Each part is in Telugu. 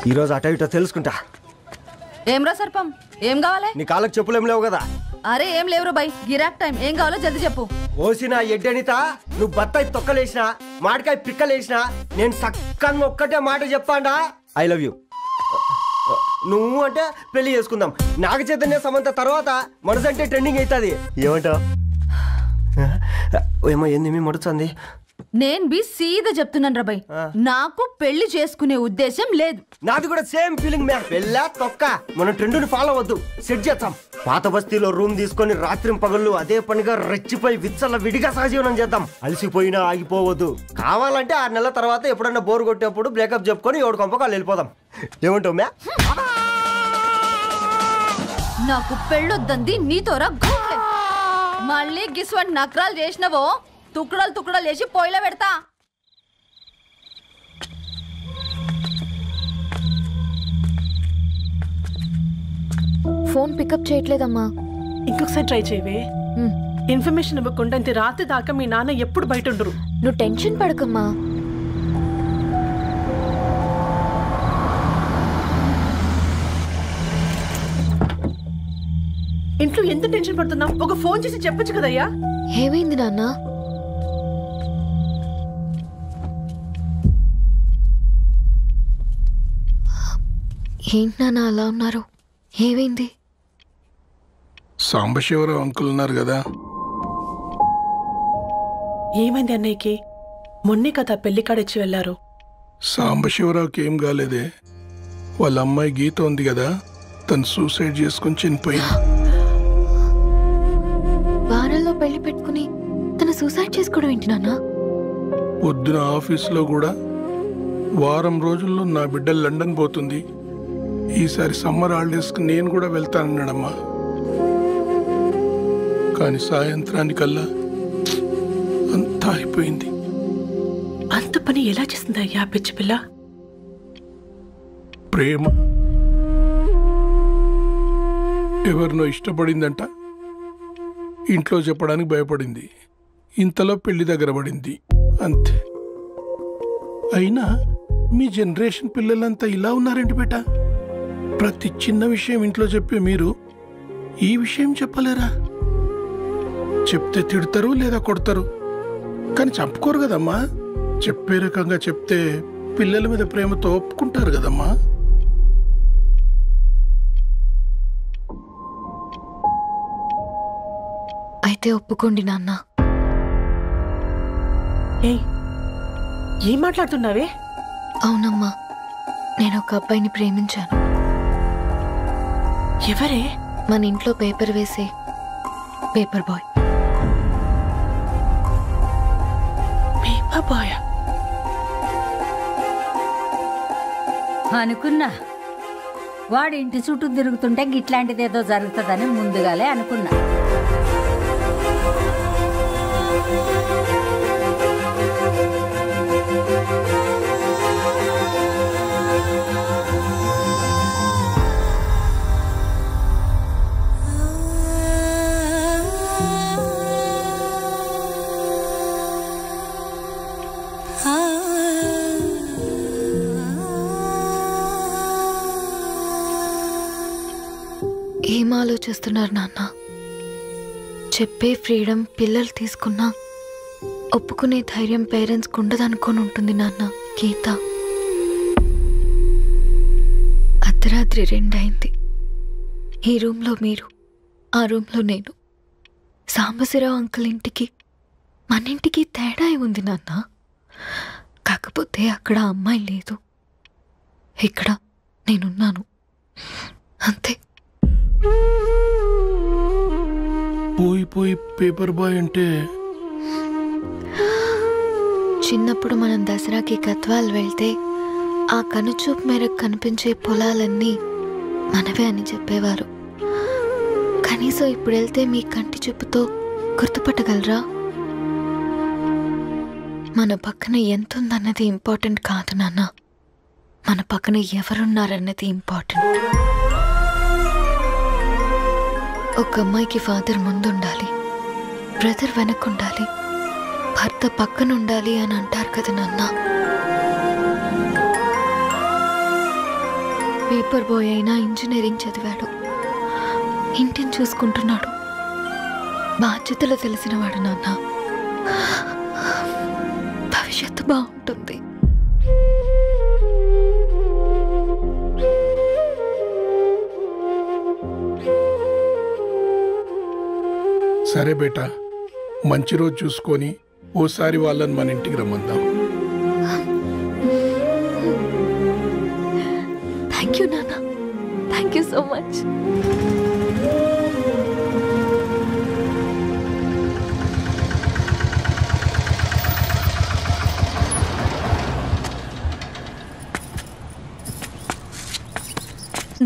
ఈరోజు అటో ఇటో తెలుసుకుంటా. ఏమ్రా సర్పం, ఏం కావాలి? నీ కాళ్ళకి చెప్పులు ఏం లేవు కదా? అరే ఏం లేవురా బై, గిరాక్ టైం. ఏం కావాలో జల్దీ చెప్పు. ఓసిన ఎడ్డనిత, నువ్వు బత్తాయి తొక్కలేసినా మాడికాయ పిక్కలేసినా నేను సక్కగా ఒక్కటే మాట చెప్పాడా, ఐ లవ్ యూ. నువ్వు అంటే పెళ్లి చేసుకుందాం. నాగ చైతన్య సమంత తర్వాత మనసంటే ట్రెండింగ్ అవుతుంది. ఏమంటావు? ఏమో ఏంది మీ మడుచుంది? నేను బి సీదా చెప్తున్నాను రాబాయ్, నాకు పెళ్లి చేసుకునే ఉద్దేశం లేదు. నాది కూడా సేమ్ ఫీలింగ్ మ్యా. పెళ్ళా తొక్క, మనం ట్రెండ్ని ఫాలో అవద్దు, సెట్ చేస్తాం. పాత బస్తీలో రూమ్ తీసుకొని రాత్రి పగళ్ళు అదే పనిగా రెచ్చిపోయి విచ్చల విడిగా సహజీవనం చేద్దాం. అలసిపోయినా ఆగిపోవద్దు. కావాలంటే 6 నెలల తర్వాత ఎప్పుడన్నా బోర్ కొట్టేప్పుడు బ్రేకప్ చెప్పుకొని ఎవడు కొంపకాలు వెళ్ళిపోదాం. ఏమంటావు మ్యా? నాకు పెళ్ళొద్దంది నీతోరా. మళ్ళీ గిస్వంటి నకరాలు చేసినవో తుక్కడలు తుక్కడలు వేసి పొయ్యిలో పెడతా. ఫోన్ పికప్ చేయట్లేదమ్మా. ఇంకొకసారి ట్రై చేయవే. ఇన్ఫర్మేషన్ ఇవ్వకుండా ఇంత రాత్రి దాకా మీ నాన్న ఎప్పుడు బయట ఉండరు. నువ్వు టెన్షన్ పడకమ్మా. ఇంట్లో ఎంత టెన్షన్ పడుతున్నావు? ఒక ఫోన్ చేసి చెప్పొచ్చు కదయ్యా. ఏమైంది నాన్న? ఏంటి నాన్న అలా ఉన్నారు? ఏమైంది? సాంబశివరావు అంకుల్ ఉన్నారు కదా. ఏమైంది అన్నయ్యకి? మొన్నే కదా పెళ్లి కాడొచ్చి వెళ్ళారు. సాంబశివరావుకి ఏం కాలేదే. వాళ్ళ అమ్మాయి గీత ఉంది కదా, తను సూసైడ్ చేసుకుని చనిపోయింది. వారంలో పెళ్లి పెట్టుకుని తను సూసైడ్ చేసుకోవడం ఏంటి నాన్న? పొద్దున ఆఫీసులో కూడా వారం రోజుల్లో నా బిడ్డ లండన్ పోతుంది, ఈసారి సమ్మర్ హాలిడేస్కి నేను కూడా వెళ్తానన్నాడమ్మా. కానీ సాయంత్రానికల్లా అంతా అయిపోయింది. అంత పని ఎలా చేసింది అయ్యా పిచ్చి పిల్ల? ప్రేమ. ఎవరినో ఇష్టపడిందంట, ఇంట్లో చెప్పడానికి భయపడింది. ఇంతలో పెళ్లి దగ్గర పడింది, అంతే. అయినా మీ జనరేషన్ పిల్లలంతా ఇలా ఉన్నారేంటి బేట? ప్రతి చిన్న విషయం ఇంట్లో చెప్పే మీరు ఈ విషయం చెప్పలేరా? చెప్తే తిడతారు లేదా కొడతారు, కానీ చంపుకోరు కదమ్మా. చెప్పే రకంగా చెప్తే పిల్లల మీద ప్రేమతో ఒప్పుకుంటారు కదమ్మా. అయితే ఒప్పుకోండి నాన్న. ఏం మాట్లాడుతున్నావే? అవునమ్మా, నేను ఒక అబ్బాయిని ప్రేమించాను. ఎవరే? మన ఇంట్లో పేపర్ వేసే పేపర్ బాయ్. పేపర్ బాయ్ అనుకున్నా. వాడి ఇంటి చుట్టూ తిరుగుతుంటే గిట్లాంటిదేదో జరుగుతుందని ముందుగాలే అనుకున్నా. ఏం ఆలోచిస్తున్నారు నాన్న? చెప్పే ఫ్రీడమ్ పిల్లలు తీసుకున్నా ఒప్పుకునే ధైర్యం పేరెంట్స్కి ఉండదనుకొని ఉంటుంది నాన్న. గీత అర్ధరాత్రి 2 అయింది. ఈ రూమ్లో మీరు, ఆ రూమ్లో నేను. సాంబశివరావు అంకుల్ ఇంటికి మన ఇంటికి తేడా ఉంది నాన్న. కాకపోతే అక్కడ అమ్మాయి లేదు, ఇక్కడ నేనున్నాను, అంతే. పోయి పోయి పేపర్ బాయ్ అంటే? చిన్నప్పుడు మనం దసరాకి గద్వాల్ వెళ్తే ఆ కనుచూపు మేరకు కనిపించే పొలాలన్నీ మనవే అని చెప్పేవారు. కనీసం ఇప్పుడు వెళ్తే మీ కంటి చూపుతో గుర్తుపట్టగలరా? మన పక్కన ఎంతుందన్నది ఇంపార్టెంట్ కాదు నాన్న, మన పక్కన ఎవరున్నారన్నది ఇంపార్టెంట్. ఒక అమ్మాయికి ఫాదర్ ముందుండాలి, బ్రదర్ వెనకుండాలి, భర్త పక్కన ఉండాలి అని అంటారు కదా నాన్న. పేపర్ బాయ్ అయినా ఇంజనీరింగ్ చదివాడు, ఇంటిని చూసుకుంటున్నాడు, బాధ్యతలు తెలిసినవాడు. నాన్న భవిష్యత్తు బాగుంటుంది. సరే బేటా, మంచి రోజు చూసుకొని ఓసారి వాళ్ళని మన ఇంటికి రమ్మందాం. థ్యాంక్ యూ నాన్న, థ్యాంక్ యూ సో మచ్.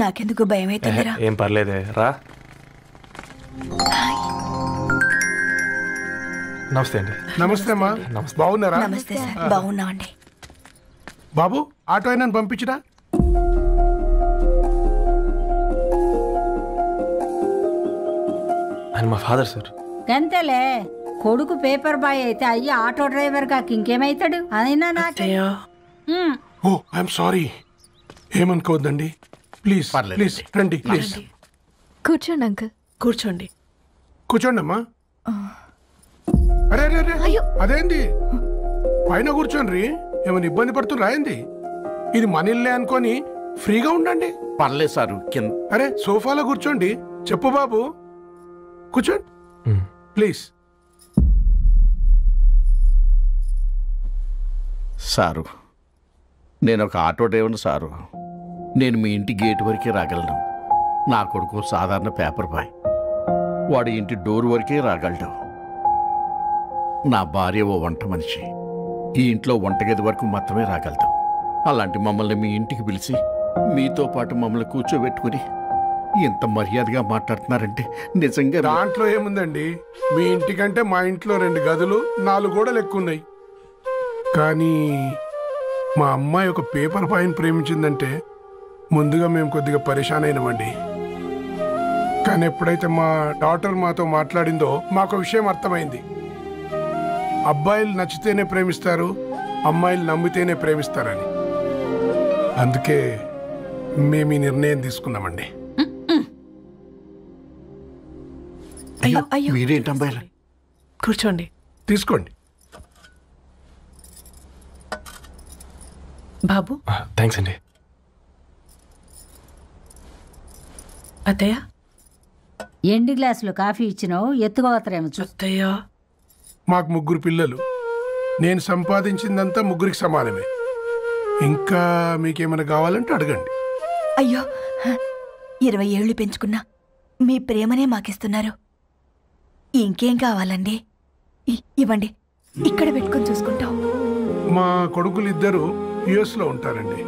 నాకెందుకు భయం అవుతుందిరా. ఏం పర్లేదే, రా. నమస్తే అండి. నమస్తే అమ్మా, బాగున్నారా? నమస్తే సార్, బాగున్నామండి. బాబు, ఆటో అయినా పంపించరా? ఆయన మా ఫాదర్ సార్. గంతేలే, కొడుకు పేపర్ బాయ్ అయితే అయ్యి ఆటో డ్రైవర్ కాక ఇంకేమైతాడు? అయినా నాకు ఓ ఐఎమ్ సారీ, ఏమనుకోవద్దండి. ప్లీజ్ ప్లీజ్ రండి, ప్లీజ్ కూర్చోండి అంకుల్. కూర్చోండి. కూర్చోండి అమ్మా. అరే అరే అరే, అదేంది పైన కూర్చోండి, ఏమైనా ఇబ్బంది పడుతున్నా ఏంది? ఇది మన ఇల్లే అనుకొని ఫ్రీగా ఉండండి. పర్లేదు సారు. అరే సోఫాలో కూర్చోండి. చెప్పు బాబు, కూర్చోండి ప్లీజ్. సారు, నేను ఒక ఆటో డ్రైవర్ని సారు. నేను మీ ఇంటి గేట్ వరకే రాగలను. నా కొడుకు సాధారణ పేపర్ బాయ్, వాడి ఇంటి డోర్ వరకే రాగలడు. నా భార్య ఓ వంట మనిషి, ఈ ఇంట్లో వంటగది వరకు మాత్రమే రాగలదు. అలాంటి మమ్మల్ని మీ ఇంటికి పిలిచి మీతో పాటు మమ్మల్ని కూర్చోబెట్టుకుని ఎంత మర్యాదగా మాట్లాడుతున్నారంటే నిజంగా. దాంట్లో ఏముందండి, మీ ఇంటికంటే మా ఇంట్లో 2 గదులు 4 గోడలు ఎక్కువ ఉన్నాయి. కానీ మా అమ్మాయి ఒక పేపర్ బాయ్ని ప్రేమించిందంటే ముందుగా మేము కొద్దిగా పరేషాన్ అయినామండి. కానీ ఎప్పుడైతే మా డాటర్ మాతో మాట్లాడిందో మాకు విషయం అర్థమైంది. అబ్బాయిలు నచ్చితేనే ప్రేమిస్తారు, అమ్మాయిలు నమ్మితేనే ప్రేమిస్తారని. అందుకే మేము ఈ నిర్ణయం తీసుకున్నామండి. అయ్యో అయ్యో, మీరేంటి అమ్మాయిలు? కూర్చోండి. తీసుకోండి. బాబు. థ్యాంక్స్ అండి. అత్తయ్య, ఎండి గ్లాసులో కాఫీ ఇచ్చినావు, ఎత్తుకోవతరేమో చూ. అత్తయ్య, మాకు 3 పిల్లలు. నేను సంపాదించిందంతా 3కి సమానమే. ఇంకా మీకేమైనా కావాలంటే అడగండి. అయ్యో 20 ఏళ్ళు పెంచుకున్నా మీ ప్రేమనే మాకిస్తున్నారు. ఇంకేం కావాలండి? ఇవ్వండి, ఇక్కడ పెట్టుకొని చూసుకుంటాం. మా కొడుకులు 2 యుఎస్లో ఉంటారండి.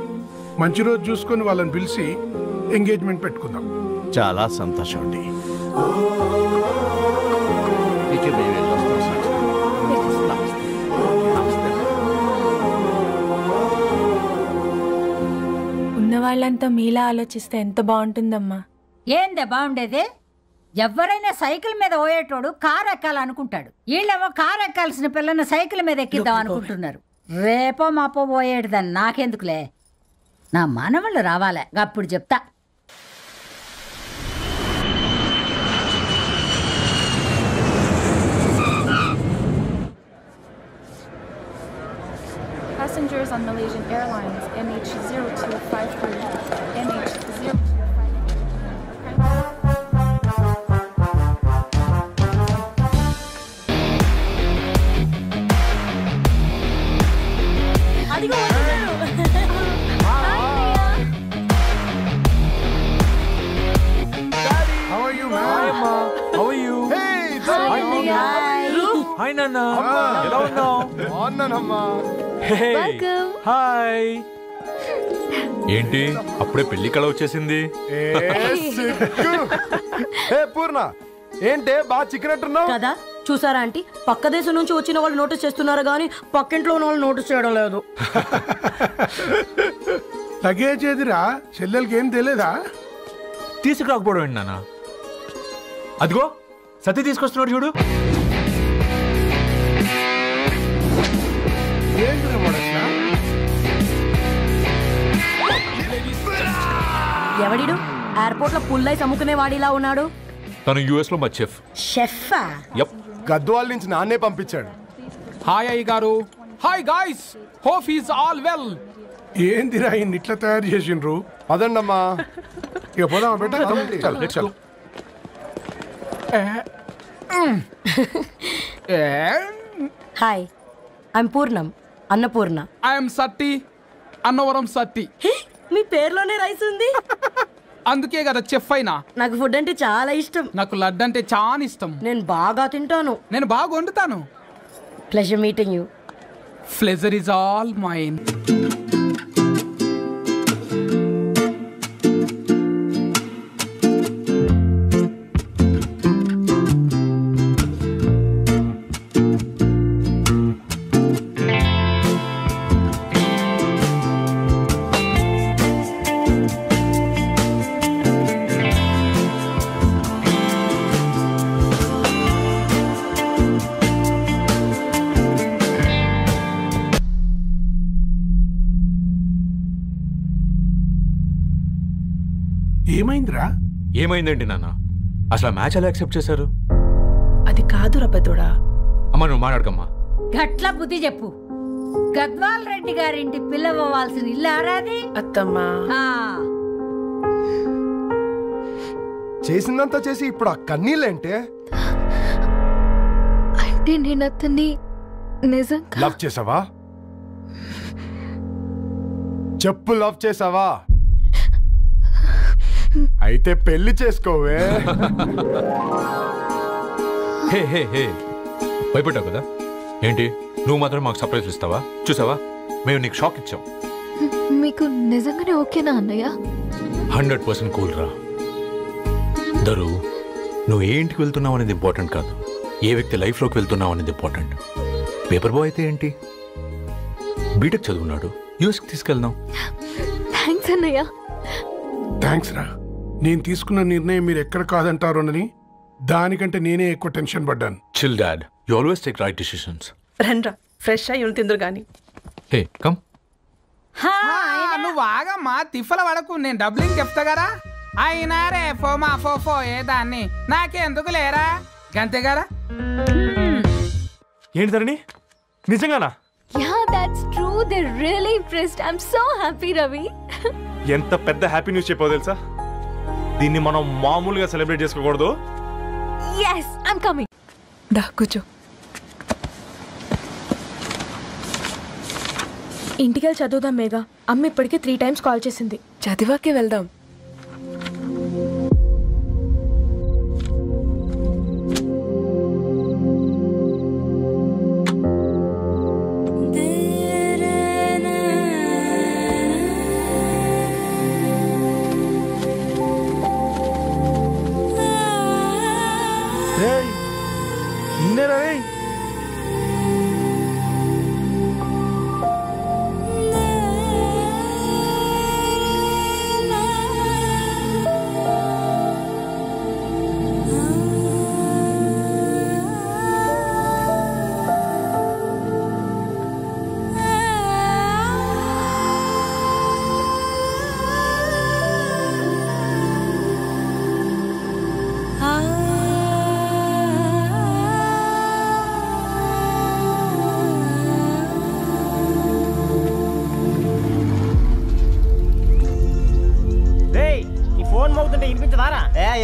మంచి రోజు చూసుకొని వాళ్ళని పిలిచి ఎంగేజ్మెంట్ పెట్టుకుందాం. చాలా సంతోషం అండి. ఇక మేము వెళ్ళొస్తాం సార్. నమస్తే. నమస్తే. ఉన్నవాళ్ళంతా మీలా ఆలోచిస్తే ఎంత బాగుంటుందమ్మా. ఏందే బాగుండేది? ఎవరైనా సైకిల్ మీద పోయేటోడు కారు ఎక్కాలనుకుంటాడు. వీళ్ళేమో కారు ఎక్కాల్సిన పిల్లని సైకిల్ మీద ఎక్కిద్దాం అనుకుంటున్నారు. రేపో మాపో పోయేటిదని నాకెందుకులే, నా మనవళ్ళు రావాలే, అప్పుడు చెప్తా. Passengers on Malaysian Airlines MH0253, MH0253. Hi నాన్న, ఎలా ఉన్నావు? హాయ్. ఏంటి అప్పుడే పెళ్లి కళ వచ్చేసింది? పూర్ణ ఏంటే బాగా చిక్కినట్టున్నావు కదా. చూసారా ఆంటీ, పక్క దేశం నుంచి వచ్చిన వాళ్ళు నోటీస్ చేస్తున్నారు కానీ పక్కింట్లో ఉన్న వాళ్ళు నోటీస్ చేయడం లేదు. లగేజ్ ఏదిరా? చెల్లెలకి ఏం తెలియదా? తీసుకురాకపోవడం ఏంటి నాన్న? అదిగో సతీ తీసుకొస్తున్నాడు చూడు. ఎవడిడు ఎయిర్పోర్ట్ లో పుల్లై సమ్ముకునే వాడిలా ఉన్నాడు? తను యుఎస్ లో మా చెఫ్. షెఫా? యప్. గద్వాల నుంచి నాన్నే పంపించాడు. హాయ్ అయ్య గారు. Hi guys, hope is all well. ఏందిరా ఇన్ని ఇట్లా తయారు చేసిండ్రు? అదండమ్మా. ఇక పోదామా బెట్ట? Hi, I'm Poornam, Annapurna. I'm Satti, Annavaram Satti. మీ పేర్లోనే రైస్ ఉంది. అందుకే కదా చెఫ్ అయినా. నాకు ఫుడ్ అంటే చాలా ఇష్టం. నాకు లడ్డు అంటే చాలా ఇష్టం. నేను బాగా తింటాను. నేను బాగా వండుతాను. Pleasure meeting you. Pleasure is all mine. ఏమైందిరా? ఏమైందండి నాన్న? అసలు ఆ మ్యాచ్ ఎలా యాక్సెప్ట్ చేశారు? అది కాదు రబ్బతోడా. అమ్మ నువ్వు మాట్లాడకమ్మా. గట్ల బుద్ధి చెప్పు. గద్వాల్ రెడ్డి గారింటి పిల్లవ్వాల్సిన ఇల్లు ఆరాది. అత్తమ్మా చేసిందంతా చేసి ఇప్పుడు ఆ కన్నీళ్ళేంటే? అంటే నేను అతన్ని నిజంగా లవ్ చేసావా? చెప్పు, లవ్ చేసావా? అయితే పెళ్లి చేసుకోవే. హే హే హే, భయపడ్డావు కదా? ఏంటి నువ్వు మాత్రం మాకు సర్ప్రైజ్ ఇస్తావా? చూసావా, మేము నీకు షాక్ ఇచ్చాం. మీకు నిజంగానే ఓకేనా అన్నయ్య? 100% కూల్ రా. దరు, నువ్వు ఏ ఇంటికి వెళ్తున్నావు అనేది ఇంపార్టెంట్ కాదు, ఏ వ్యక్తి లైఫ్లోకి వెళ్తున్నావు అనేది ఇంపార్టెంట్. పేపర్ బాయ్ అయితే ఏంటి, బీటెక్ చదువున్నాడు, యూఎస్కి తీసుకెళ్దాం. థ్యాంక్స్ అన్నయ్య. థ్యాంక్స్ రా. నేను తీసుకున్న నిర్ణయం మీరు ఎక్కడ కాదంటారోనని దానికంటే నేనే ఎక్కువ టెన్షన్ పడ్డాను. Chill dad, you always take right decisions. రండ్రా, ఫ్రెష్ అయ్యి ఉండి తిందురు గాని. Hey come. నువ్వు ఆగమ్మా, తిఫల పడకు, నేను డబ్లింగ్ చెప్తా కదా. అయినా రే ఫోమా ఫోఫో ఏ దాన్ని నాకెందుకు లేరా, గంతే కదా. ఏంటి ధరణి, నిజంగానా? Yeah, that's true. They're really impressed. I'm so happy, Ravi. ఎంత పెద్ద హ్యాపీ న్యూస్ చెప్పావు తెలుసా? దీన్ని మనం మామూలుగా సెలబ్రేట్ చేసుకోకూడదు. Yes, I'm coming. దా కూర్చో. ఇంటికెళ్ళి చదువుదాం మేఘా. అమ్మ ఇప్పటికే 3 times కాల్ చేసింది. చదివాకే వెళ్దాం.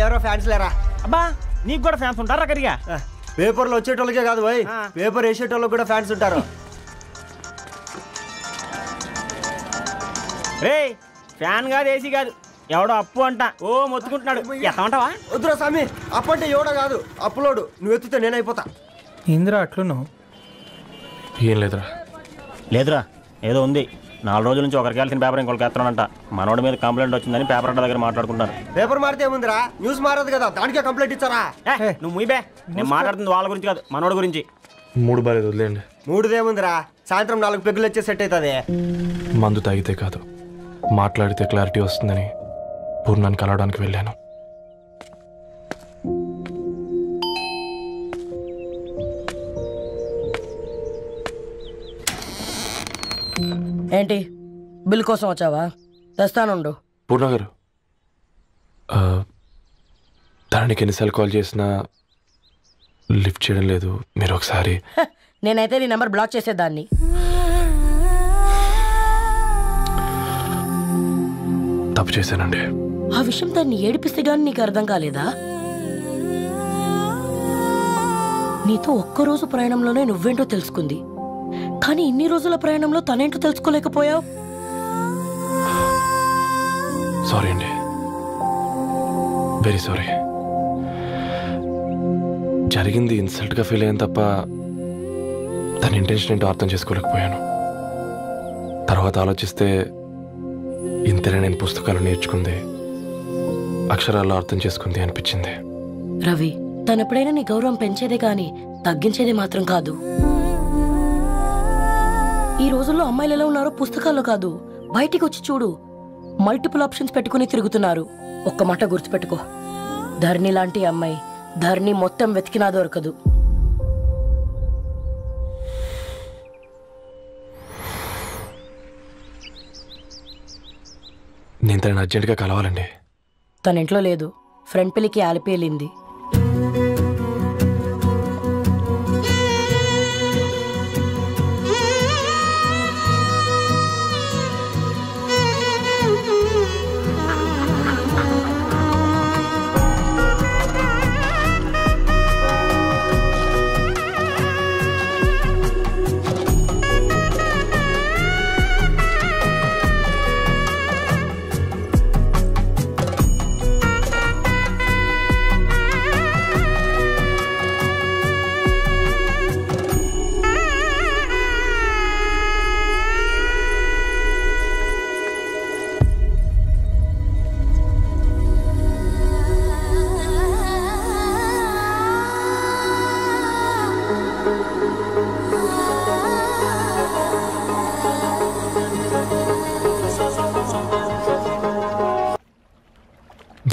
ఎవరో ఫ్యాన్స్ లేరా? అబ్బా, నీకు కూడా ఫ్యాన్స్ ఉంటారా? కరిగా పేపర్లో వచ్చేటోళ్ళకే కాదు భయ్, పేపర్ వేసేటోళ్ళకి కూడా ఫ్యాన్స్ ఉంటారు. రే, ఫ్యాన్ కాదు, ఏసీ కాదు, ఎవడో అప్పు అంట ఓ మొత్తుకుంటున్నాడు. ఎత్తామంటావా? వద్దురా స్వామి, అప్పు అంటే ఎవడో కాదు, అప్పులోడు. నువ్వు ఎత్తుతే నేనైపోతా. ఇందిరా అట్లున్నావు? ఏం లేదురా. లేదురా, ఏదో ఉంది. 4 రోజుల నుంచి ఒకరికి వెళ్ళిన పేపర్ ఇంకొకరికి ఎత్తానంట. మనోడి మీద కంప్లైంట్ వచ్చిందని పేపర్ అడ్డ దగ్గర మాట్లాడుకుంటారు. పేపర్ మారితే ఏముందిరా, న్యూస్ మారదు కదా, దానికే కంప్లైంట్ ఇచ్చారా? నువ్వు ముయ్యబే, నేను మాట్లాడుతుంది వాళ్ళ గురించి కాదు, మనోడి గురించి. 3 బాలేదు, వదిలేండి. 3దేముందిరా, సాయంత్రం 4 పెగ్గులు వచ్చే సెట్ అవుతుంది. మందు తాగితే కాదు, మాట్లాడితే క్లారిటీ వస్తుందని పూర్ణాన్ని కలవడానికి వెళ్ళాను. ఏంటి, బిల్ కోసం వచ్చావా? తెస్తానుండు. పూర్ణ గారు, తనకి ఎన్నిసార్లు కాల్ చేసినా లిఫ్ట్ చేయడం లేదు. మీరు ఒకసారి నేనైతే నీ నెంబర్ బ్లాక్ చేసేదాన్ని. తప్పు చేశానండి. ఆ విషయం తన్ని ఏడిపిస్తే గానీ నీకు అర్థం కాలేదా? నీతో ఒక్కరోజు ప్రయాణంలోనే నువ్వేంటో తెలుసుకుంది, కానీ ఇన్ని రోజుల ప్రయాణంలో తనేంటో తెలుసుకోలేకపోయావు. సారీ అండి, వెరీ సారీ. జరిగింది ఇన్సల్ట్గా ఫీల్ అయ్యాను తప్ప తన ఇంటెన్షన్ ఏంటో అర్థం చేసుకోలేకపోయాను. తర్వాత ఆలోచిస్తే ఇంతనే నేను పుస్తకాలు నేర్చుకుంది, అక్షరాల్లో అర్థం చేసుకుంది అనిపించింది. రవి, తనెప్పుడైనా నీ గౌరవం పెంచేదే గాని తగ్గించేదే మాత్రం కాదు. ఈ రోజుల్లో అమ్మాయిలు ఎలా ఉన్నారో పుస్తకాల్లో కాదు, బయటికి వచ్చి చూడు. మల్టిపుల్ ఆప్షన్స్ పెట్టుకుని తిరుగుతున్నారు. ఒక్క మాట గుర్తుపెట్టుకో, ధరణి లాంటి అమ్మాయి ధరణి మొత్తం వెతికినా దొరకదు. నేను తనని అర్జెంటుగా కలవాలండి. తన ఇంట్లో లేదు, ఫ్రెండ్ పెళ్లికి ఆలిపి వెళ్ళింది.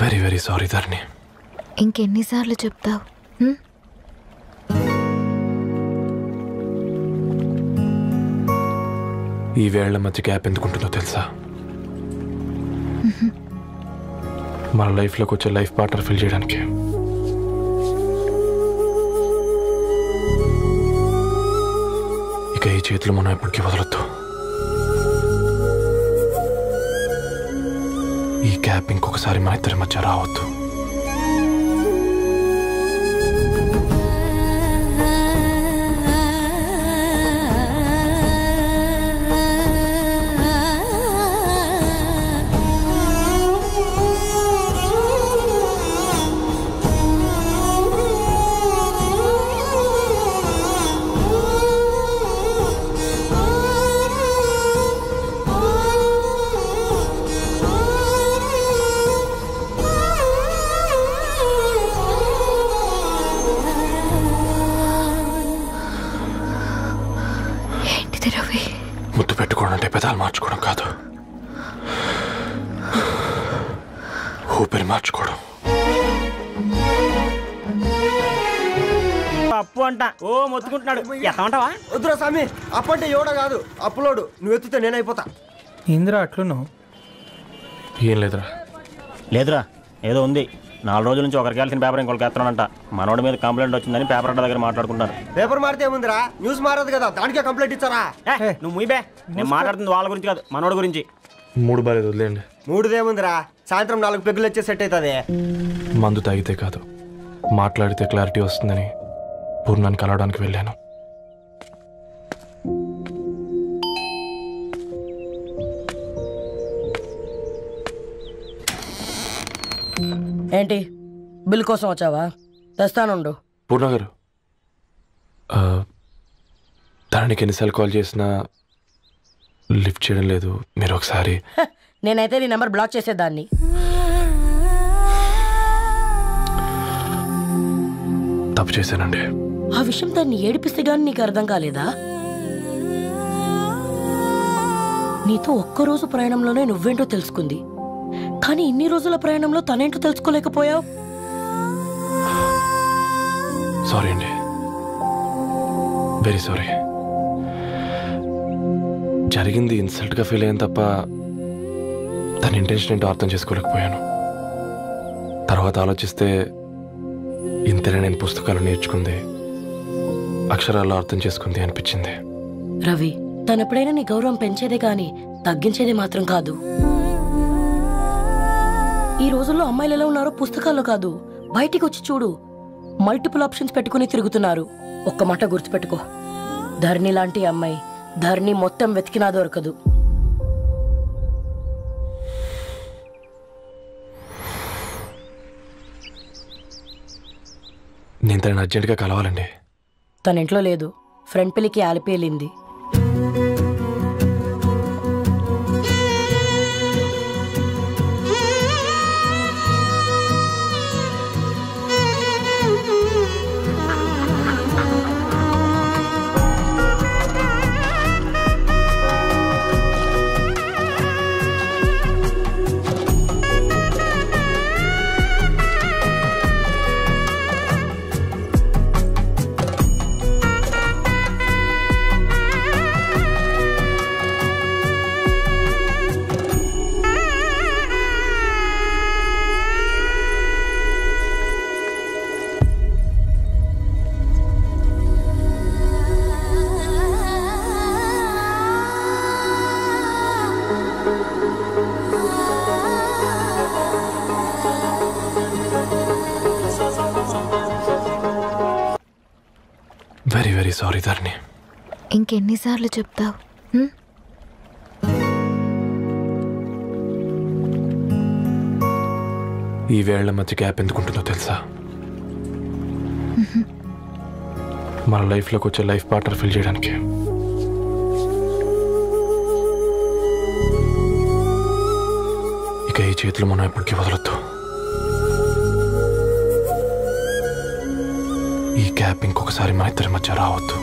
వెరీ వెరీ సారీ ధరణి. ఇంకెన్నిసార్లు చెప్తావు? ఈ వేళ్ల మధ్య గ్యాప్ ఎందుకుంటుందో తెలుసా? మన లైఫ్లోకి వచ్చే లైఫ్ పార్ట్నర్ ఫిల్ చేయడానికి. ఇక ఈ చేతులు మనం ఎప్పటికీ వదలొద్దు. ఈ గ్యాప్ ఇంకొకసారి మన ఇద్దరి మధ్య రావద్దు. ముద్దు పెట్టుకోవడం అంటే పెదాలు మార్చుకోవడం కాదు, ఊపిరి మార్చుకోవడం. అప్పు అంట ఓ మొత్తుకుంటున్నాడు. ఎత్తామంటావా? వద్దురా స్వామి, అప్పు అంటే ఎవడో కాదు, అప్పులోడు. నువ్వు ఎత్తితే నేనైపోతా. ఇంద్రా అట్లున్నావు? ఏం లేదురా. లేదురా, ఏదో ఉంది. 4 రోజుల నుంచి ఒకరికి వెళ్ళిన పేపర్ ఇంకొకరికి ఎత్తానంట. మనోడి మీద కంప్లైంట్ వచ్చిందని పేపర్ అడ్డ దగ్గర మాట్లాడుకుంటారు. పేపర్ మారితే ఏముందిరా, న్యూస్ మారదు కదా, దానికే కంప్లైంట్ ఇచ్చారా? నువ్వు ముయ్యబే, నేను మాట్లాడుతుంది వాళ్ళ గురించి కాదు, మనోడి గురించి. మూడు బాలేదు, వదిలేండి. మూడుదేముందిరా, సాయంత్రం 4 పెగ్గులు వచ్చే సెట్ అవుతుంది. మందు తాగితే కాదు, మాట్లాడితే క్లారిటీ వస్తుందని పూర్ణాన్ని కలవడానికి వెళ్ళాను. ఏంటి, బిల్ కోసం వచ్చావా? తెస్తానుండు. పూర్ణ గారు, తనకి ఎన్నిసార్లు కాల్ చేసినా లిఫ్ట్ చేయడం లేదు. మీరు ఒకసారి నేనైతే నీ నెంబర్ బ్లాక్ చేసేదాన్ని. తప్పు చేశానండి. ఆ విషయం తన్ని ఏడిపిస్తే గానీ నీకు అర్థం కాలేదా? నీతో ఒక్కరోజు ప్రయాణంలోనే నువ్వేంటో తెలుసుకుంది, కానీ ఇన్ని రోజుల ప్రయాణంలో తనేంటో తెలుసుకోలేకపోయావు. సారీ అండి, వెరీ సారీ. జరిగింది ఇన్సల్ట్గా ఫీల్ అయ్యాను తప్ప తన ఇంటెన్షన్ ఏంటో అర్థం చేసుకోలేకపోయాను. తర్వాత ఆలోచిస్తే ఇంతనే నేను పుస్తకాలు నేర్చుకుంది, అక్షరాల్లో అర్థం చేసుకుంది అనిపించింది. రవి, తనెప్పుడైనా నీ గౌరవం పెంచేదే గాని తగ్గించేదే మాత్రం కాదు. ఈ రోజుల్లో అమ్మాయిలు ఎలా ఉన్నారో పుస్తకాల్లో కాదు, బయటికి వచ్చి చూడు. మల్టిపుల్ ఆప్షన్స్ పెట్టుకుని తిరుగుతున్నారు. ఒక్క మాట గుర్తుపెట్టుకో, ధరణి లాంటి అమ్మాయి ధరణి మొత్తం వెతికినా దొరకదు. నేను తనని అర్జెంటుగా కలవాలండి. తన ఇంట్లో లేదు, ఫ్రెండ్ పెళ్లికి ఆలిపేలింది. వెరీ వెరీ సారీ ధరణి. ఇంకెన్నిసార్లు చెప్తావు? ఈ వేళ్ల మధ్య గ్యాప్ ఎందుకుంటుందో తెలుసా? మన లైఫ్లోకి వచ్చే లైఫ్ పార్ట్నర్ ఫిల్ చేయడానికి. ఇక ఈ చేతులు మనం ఎప్పటికీ వదలొద్దు. ఈ గ్యాప్ ఇంకొకసారి మన ఇద్దరి మధ్య రావద్దు.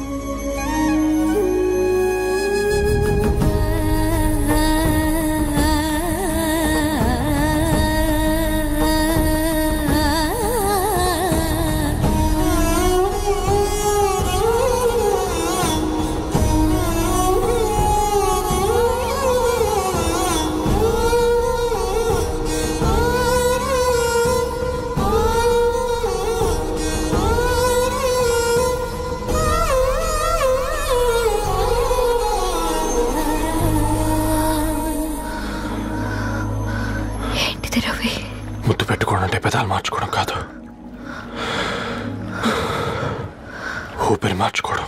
ముద్దు పెట్టుకోవడం అంటే పెదాలు మార్చుకోవడం కాదు, ఊపిరి మార్చుకోవడం.